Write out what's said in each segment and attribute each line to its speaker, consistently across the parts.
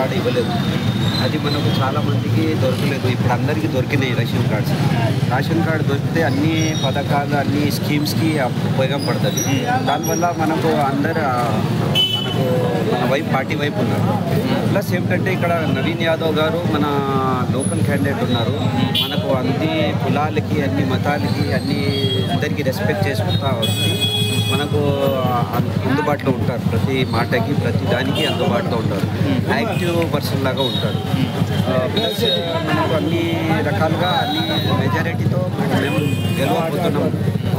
Speaker 1: Card ఇవ్వలేదు. అది మనకు చాలామందికి దొరకలేదు. ఇప్పుడు అందరికీ దొరికినాయి రేషన్ కార్డు దొరికితే అన్ని పథకాలు అన్ని స్కీమ్స్కి ఉపయోగపడుతుంది. దానివల్ల మనకు మన వైపు పార్టీ వైపు ఉన్నారు. ప్లస్ ఏమిటంటే ఇక్కడ నవీన్ యాదవ్ గారు మన లోకల్ క్యాండిడేట్ ఉన్నారు. మనకు అన్ని కులాలకి అన్ని మతాలకి అన్ని అందరికీ రెస్పెక్ట్ చేసుకుంటా వచ్చి మనకు అందుబాటులో ఉంటారు. ప్రతి మాటకి ప్రతి దానికి అందుబాటులో ఉంటారు. యాక్టివ్ పర్సన్ లాగా ఉంటారు. ప్లస్ మనకు అన్ని రకాలుగా అన్ని మెజారిటీతో మేము గెలవబోతున్నాం.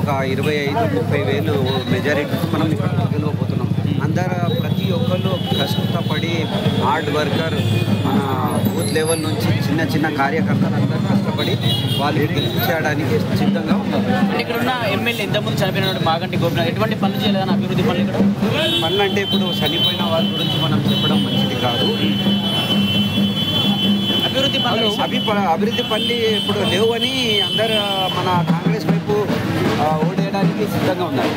Speaker 1: ఒక 25-30 వేలు మెజారిటీతో మనం ఇక్కడ గెలవబోతున్నాం. ప్రతి ఒక్కళ్ళు కష్టపడి హార్డ్ వర్కర్ మన బూత్ లెవెల్ నుంచి చిన్న కార్యకర్తలు అందరూ కష్టపడి వాళ్ళు గెలిపించడానికి సిద్ధంగా ఉన్నారు.
Speaker 2: ఇక్కడ ఉన్న ఎమ్మెల్యే ఇంతకుముందు చనిపోయిన మాగంటి గోపినాథ్ ఎటువంటి పనులు చేయలేదని అభివృద్ధి పనులు ఇక్కడ
Speaker 1: పనులు అంటే ఇప్పుడు చనిపోయిన వాళ్ళ గురించి మనం చెప్పడం మంచిది కాదు.
Speaker 2: అభివృద్ధి
Speaker 1: పనులు ఇప్పుడు లేవు అని అందరు మన కాంగ్రెస్ వైపు ఓడేయడానికి సిద్ధంగా ఉన్నారు.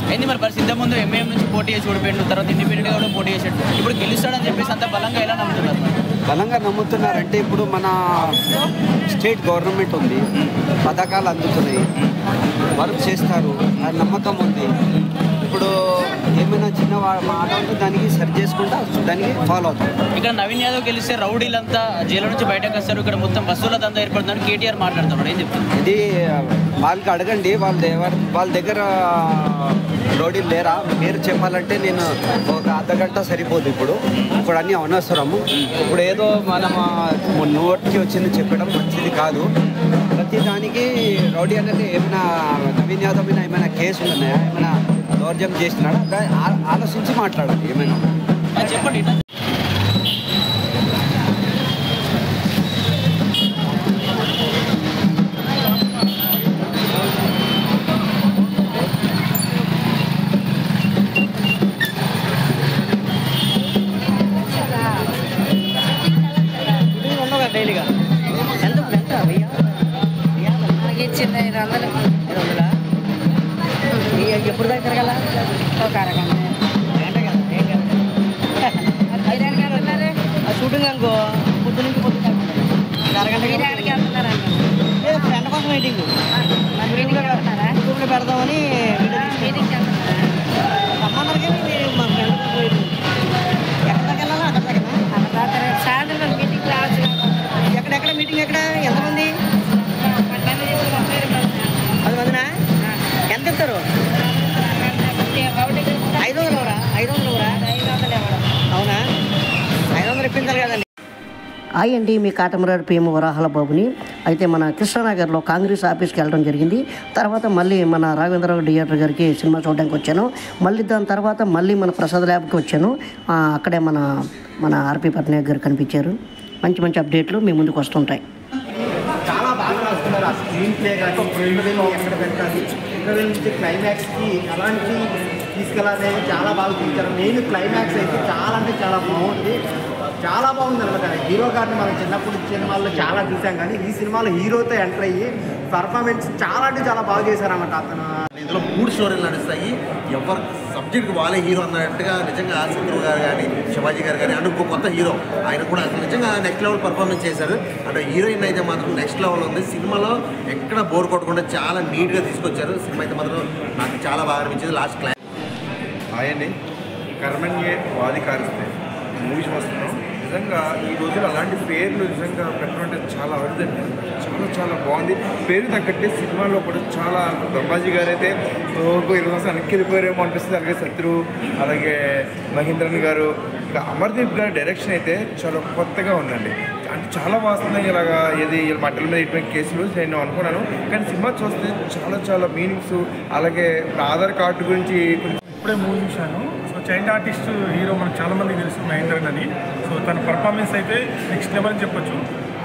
Speaker 2: అయింది మరి పరిస్థితి. ఇంతకుముందు ఎంఐఎం నుంచి పోటీ చేసి ఓడిపోయాడు, తర్వాత ఇండిపెండెంట్గా కూడా పోటీ చేశాడు. ఇప్పుడు గెలుస్తాడని చెప్పేసి అంత బలంగా ఎలా నమ్ముతున్నారు?
Speaker 1: బలంగా నమ్ముతున్నారంటే ఇప్పుడు మన స్టేట్ గవర్నమెంట్ ఉంది, పథకాలు అందుతున్నాయి, వర్క్ చేస్తారు, ఆ నమ్మకం ఉంది. ఇప్పుడు ఏమైనా చిన్న మాట ఉంటే దానికి సరి చేసుకుంటా దానికి ఫాలో అవుతాం.
Speaker 2: ఇక్కడ నవీన్ యాదవ్ గెలిస్తే రౌడీలంతా జైలు నుంచి బయటకు వస్తారు, ఇక్కడ మొత్తం బస్సుల దందా ఏర్పడుతుందని కేటీఆర్ మాట్లాడుతున్నాడు. ఏం చెప్తారు?
Speaker 1: ఇది వాళ్ళకి అడగండి. వాళ్ళ దగ్గర రౌడీలు లేరా? పేరు చెప్పాలంటే నేను ఒక అర్ధగంట సరిపోదు. ఇప్పుడు అన్నీ అనవసరము. ఇప్పుడు ఏదో మనం నోటికి వచ్చింది చెప్పడం మంచిది కాదు. ప్రతి దానికి రౌడీ అనేది ఏమైనా నవీన్ యాదవ్ మీద ఏమైనా కేసులు ఉన్నాయా, ఏమైనా దౌర్జన్యం చేసినాడా, ఆలోచించి మాట్లాడాలి. ఏమైనా
Speaker 2: చెప్పండి. డైలీగా ఎంత
Speaker 3: ఇచ్చింది 500
Speaker 2: ఎప్పుడు దాకా తిరగాల?
Speaker 3: ఒక అరగంట
Speaker 2: షూటింగ్ అనుకో పొద్దు నుంచి అరగంటకి ఫ్రెండ్ కోసం మీటింగ్ యూట్యూబ్లో పెడదామని రమ్మన్నారు. కానీ మా ఫ్రెండ్ ఎక్కడ దాకా వెళ్ళాలా? అక్కడ దాకా
Speaker 3: సాయంత్రం మీటింగ్ రావచ్చు.
Speaker 2: ఎక్కడ మీటింగ్ ఎక్కడ? ఎంతమంది? 10 మందినా? ఎంత ఇస్తారు? 500 అవునా? 500 ఇప్పించాలి కదండి.
Speaker 4: హాయ్ అండి, మీ కాటమరాడు PM వరాహల బాబుని. అయితే మన కృష్ణానగర్లో కాంగ్రెస్ ఆఫీస్కి వెళ్ళడం జరిగింది. తర్వాత మళ్ళీ మన రాఘవేంద్రరావు థియేటర్ గారికి సినిమా చూడడానికి వచ్చాను. మళ్ళీ దాని తర్వాత మళ్ళీ మన ప్రసాద్ ల్యాబ్కి వచ్చాను. అక్కడే మన ఆర్పి పట్నాయక్ గారు కనిపించారు. మంచి అప్డేట్లు మీ ముందుకు వస్తుంటాయి.
Speaker 5: చాలా బాగా రాస్తున్నారు. ఆ స్క్రీన్ ప్లే కానీ ఎక్కడ పెట్టాలి, ఇక్కడ నుంచి క్లైమాక్స్కి అలాంటి తీసుకెళ్ళాలని చాలా బాగా తీశారు. మెయిన్ క్లైమాక్స్ అయితే చాలా అంటే చాలా బాగుంది. చాలా బాగుంది అనమాట. హీరో గారిని మనం చిన్నప్పుడు సినిమాల్లో చాలా చూసాం, కానీ ఈ సినిమాలో హీరోతో ఎంటర్ అయ్యి పర్ఫార్మెన్స్ చాలా అంటే చాలా బాగా చేశారన్నమాట. అతను
Speaker 6: ఇందులో 3 స్టోరీలు నడుస్తాయి. ఎవరు సబ్జెక్ట్ వాళ్ళే హీరో అన్నట్టుగా నిజంగా శత్రు గారు కానీ శివాజీ గారు కానీ అంటే ఇంకో కొత్త హీరో ఆయన కూడా అసలు నిజంగా నెక్స్ట్ లెవెల్ పర్ఫార్మెన్స్ చేశారు. అంటే హీరోయిన్ అయితే మాత్రం నెక్స్ట్ లెవెల్ ఉంది. సినిమాలో ఎక్కడ బోర్ కొట్టకుండా చాలా నీట్గా తీసుకొచ్చారు. సినిమా అయితే మాత్రం నాకు చాలా బాగా అనిపించింది. లాస్ట్ క్లైమాక్స్
Speaker 7: ఆయన్ని కర్మణ్యే వాది కారిస్తే మూవీస్ వస్తున్నాం. నిజంగా ఈ రోజులు అలాంటి పేర్లు నిజంగా పెట్టడం చాలా అరుదండి. చాలా బాగుంది. పేరు తగ్గట్టే సినిమాలో కూడా చాలా బ్రహ్మాజీ గారు అయితే 20 సంవత్సరాలు వెనక్కి వెళ్ళిపోయారేమో అనిపిస్తుంది. అలాగే శత్రు, అలాగే మహేంద్రన్ గారు, ఇంకా అమర్దీప్ గారి డైరెక్షన్ అయితే చాలా కొత్తగా ఉందండి. అంటే చాలా వాస్తున్నాయి. ఇలాగా ఏది మట్టల మీద ఇటువంటి కేసులు నేను అనుకున్నాను, కానీ సినిమా చూస్తే చాలా మీనింగ్స్, అలాగే ఆధార్ కార్డు గురించి
Speaker 8: ఇప్పుడే మూవీ చూశాను. సో చైల్డ్ ఆర్టిస్ట్ హీరో మనకు చాలామందికి తెలుసు మహేంద్రన్ అని. సో తన పర్ఫార్మెన్స్ అయితే నెక్స్ట్ లెవెల్ అని చెప్పొచ్చు.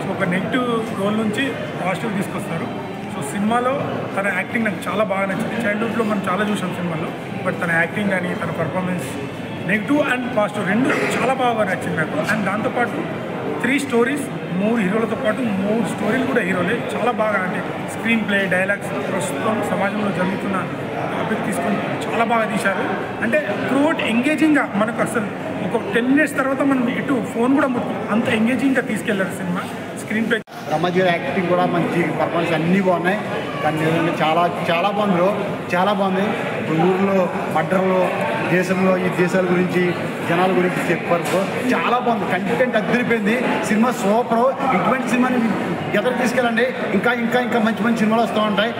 Speaker 8: సో ఒక నెగిటివ్ రోల్ నుంచి పాజిటివ్ తీసుకొస్తారు. సో సినిమాలో తన యాక్టింగ్ నాకు చాలా బాగా నచ్చింది. చైల్డ్హుడ్లో మనం చాలా చూసాం సినిమాలో, బట్ తన యాక్టింగ్ కానీ తన పర్ఫార్మెన్స్ నెగిటివ్ అండ్ పాజిటివ్ 2 చాలా బాగా నచ్చింది నాకు. అండ్ దాంతోపాటు 3 స్టోరీస్ 3 హీరోలతో పాటు 3 స్టోరీలు కూడా హీరోలే చాలా బాగా, అంటే స్క్రీన్ ప్లే, డైలాగ్స్, ప్రస్తుతం సమాజంలో జరుగుతున్న టాపిక్ తీసుకొని చాలా బాగా తీశారు. అంటే త్రూఅవుట్ ఎంగేజింగ్గా మనకు అసలు ఒక 10 minutes తర్వాత మనం ఇటు ఫోన్ కూడా అంత ఎంగేజింగ్గా తీసుకెళ్లారు cinema. Screen play
Speaker 5: Ramaji acting కూడా మంచి పర్ఫార్మెన్స్ అన్నీ బాగున్నాయి. కానీ నిజంగా చాలా చాలా బాగుంది, చాలా బాగుంది. ఇప్పుడు ఊర్లో మడ్రలో దేశంలో ఈ దేశాల గురించి జనాల గురించి చెప్పారు. చాలా బాగుంది, కంటెంట్ అదిరిపోయింది. Cinema super. ఇటువంటి సినిమాని ఎదురు తీసుకెళ్ళండి. ఇంకా ఇంకా ఇంకా మంచి మంచి సినిమాలు వస్తూ ఉంటాయి.